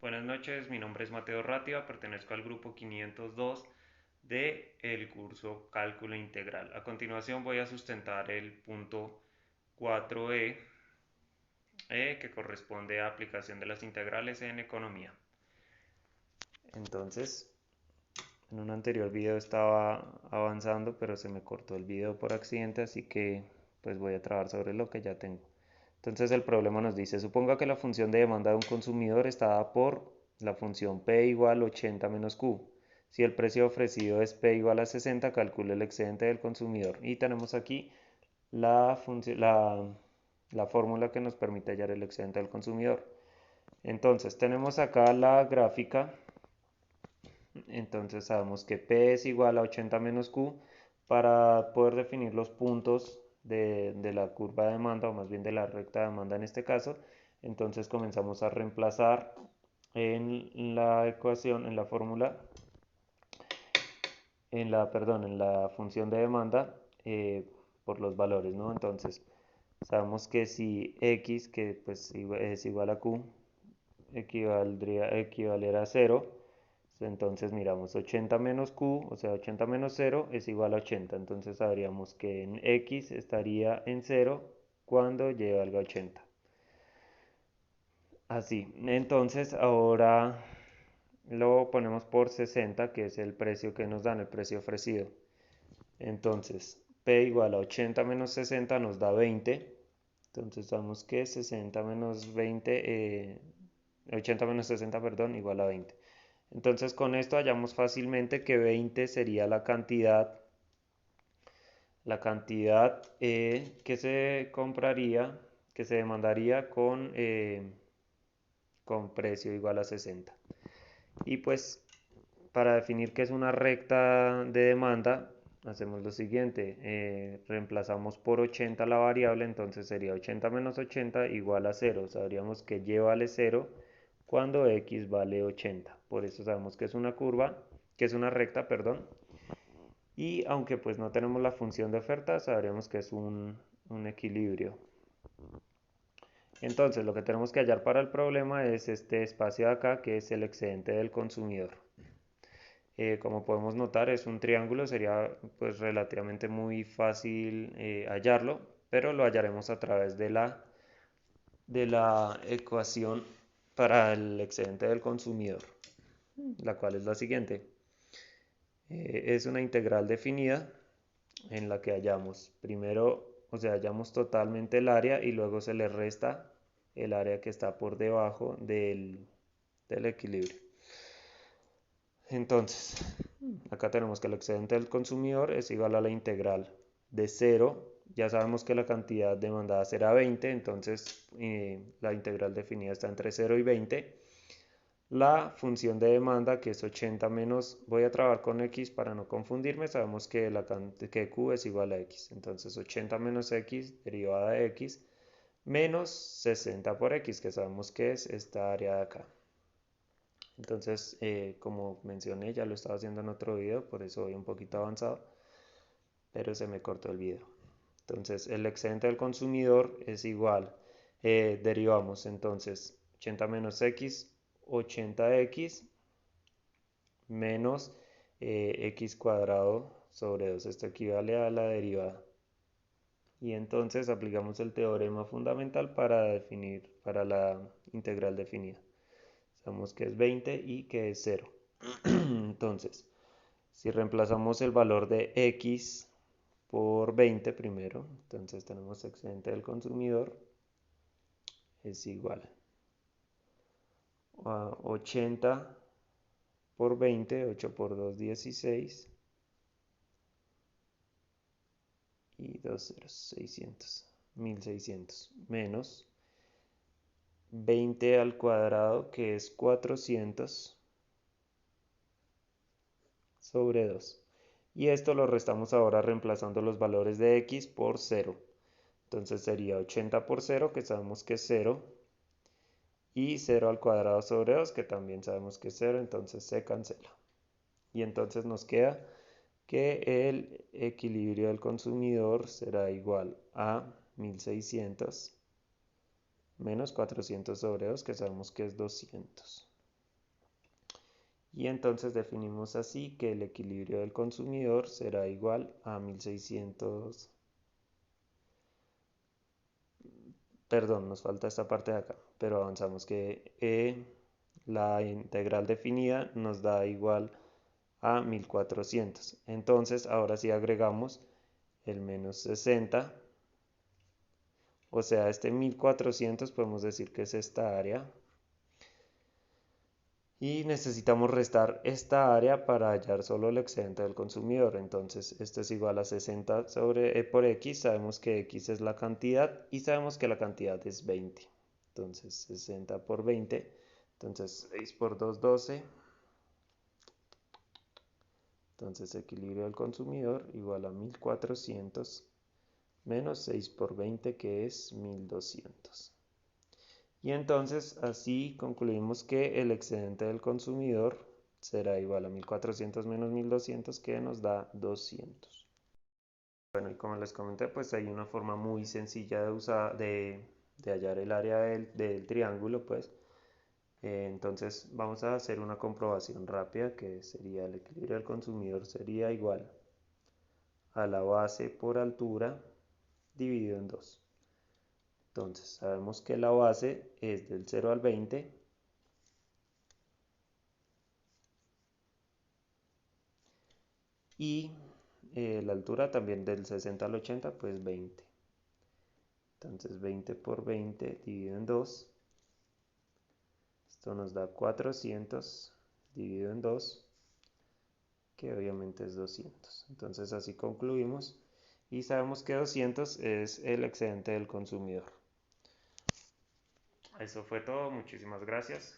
Buenas noches, mi nombre es Mateo Rátiva, pertenezco al grupo 502 de el curso Cálculo Integral. A continuación voy a sustentar el punto 4E, que corresponde a aplicación de las integrales en economía. Entonces, en un anterior video estaba avanzando, pero se me cortó el video por accidente, así que pues voy a trabajar sobre lo que ya tengo. Entonces el problema nos dice, suponga que la función de demanda de un consumidor está dada por la función P igual 80 menos Q. Si el precio ofrecido es P igual a 60, calcule el excedente del consumidor. Y tenemos aquí la fórmula que nos permite hallar el excedente del consumidor. Entonces tenemos acá la gráfica. Entonces sabemos que P es igual a 80 menos Q. Para poder definir los puntos de la curva de demanda, o más bien de la recta de demanda en este caso, entonces comenzamos a reemplazar en la ecuación, en la fórmula, en la función de demanda por los valores, ¿no? Entonces sabemos que si X, que pues es igual a Q, equivalera a cero. Entonces miramos 80 menos Q, o sea 80 menos cero es igual a 80. Entonces sabríamos que en X estaría en cero cuando y valga 80. Así, entonces ahora lo ponemos por 60, que es el precio que nos dan, el precio ofrecido. Entonces, P igual a 80 menos 60 nos da 20. Entonces sabemos que 60 menos 20, 80 menos 60, perdón, igual a 20. Entonces con esto hallamos fácilmente que 20 sería la cantidad que se compraría, que se demandaría con precio igual a 60. Y pues para definir qué es una recta de demanda, hacemos lo siguiente, reemplazamos por 80 la variable, entonces sería 80 menos 80 igual a 0. Sabríamos que y vale 0 cuando x vale 80. Por eso sabemos que es una curva, que es una recta, perdón. Y aunque pues no tenemos la función de oferta, sabremos que es un equilibrio. Entonces lo que tenemos que hallar para el problema es este espacio de acá, que es el excedente del consumidor. Como podemos notar es un triángulo, sería pues relativamente muy fácil hallarlo, pero lo hallaremos a través de la ecuación para el excedente del consumidor, la cual es la siguiente. Es una integral definida en la que hallamos primero, o sea, hallamos totalmente el área y luego se le resta el área que está por debajo del equilibrio. Entonces, acá tenemos que el excedente del consumidor es igual a la integral de 0. Ya sabemos que la cantidad demandada será 20, entonces la integral definida está entre 0 y 20. La función de demanda, que es 80 menos, voy a trabajar con x para no confundirme, sabemos que q es igual a x. Entonces 80 menos x, derivada de x, menos 60 por x, que sabemos que es esta área de acá. Entonces, como mencioné, ya lo estaba haciendo en otro video, por eso voy un poquito avanzado, pero se me cortó el video. Entonces, el excedente del consumidor es igual, derivamos entonces 80 menos x, 80x menos x cuadrado sobre 2. Esto equivale a la derivada. Y entonces aplicamos el teorema fundamental para la integral definida. Sabemos que es 20 y que es 0. Entonces, si reemplazamos el valor de x por 20 primero, entonces tenemos excedente del consumidor es igual a 80 por 20, 8 por 2, 16 y 2 ceros, 600, 1600 menos 20 al cuadrado, que es 400 sobre 2. Y esto lo restamos ahora reemplazando los valores de x por 0. Entonces sería 80 por 0, que sabemos que es 0, y 0 al cuadrado sobre 2, que también sabemos que es 0, entonces se cancela. Y entonces nos queda que el equilibrio del consumidor será igual a 1600 menos 400 sobre 2, que sabemos que es 200. Y entonces definimos así que el equilibrio del consumidor será igual a 1600. Perdón, nos falta esta parte de acá, pero avanzamos que la integral definida nos da igual a 1400. Entonces, ahora sí agregamos el menos 60, o sea, este 1400 podemos decir que es esta área. Y necesitamos restar esta área para hallar solo el excedente del consumidor. Entonces, esto es igual a 60 sobre por x. Sabemos que x es la cantidad y sabemos que la cantidad es 20. Entonces, 60 por 20. Entonces, 6 por 2, 12. Entonces, equilibrio del consumidor igual a 1400 menos 6 por 20, que es 1200. Y entonces así concluimos que el excedente del consumidor será igual a 1400 menos 1200, que nos da 200. Bueno, y como les comenté, pues hay una forma muy sencilla de hallar el área del triángulo, pues. Entonces vamos a hacer una comprobación rápida, que sería el equilibrio del consumidor sería igual a la base por altura dividido en 2. Entonces sabemos que la base es del 0 al 20 y la altura también del 60 al 80, pues 20. Entonces 20 por 20 dividido en 2. Esto nos da 400 dividido en 2, que obviamente es 200. Entonces así concluimos y sabemos que 200 es el excedente del consumidor. Eso fue todo, muchísimas gracias.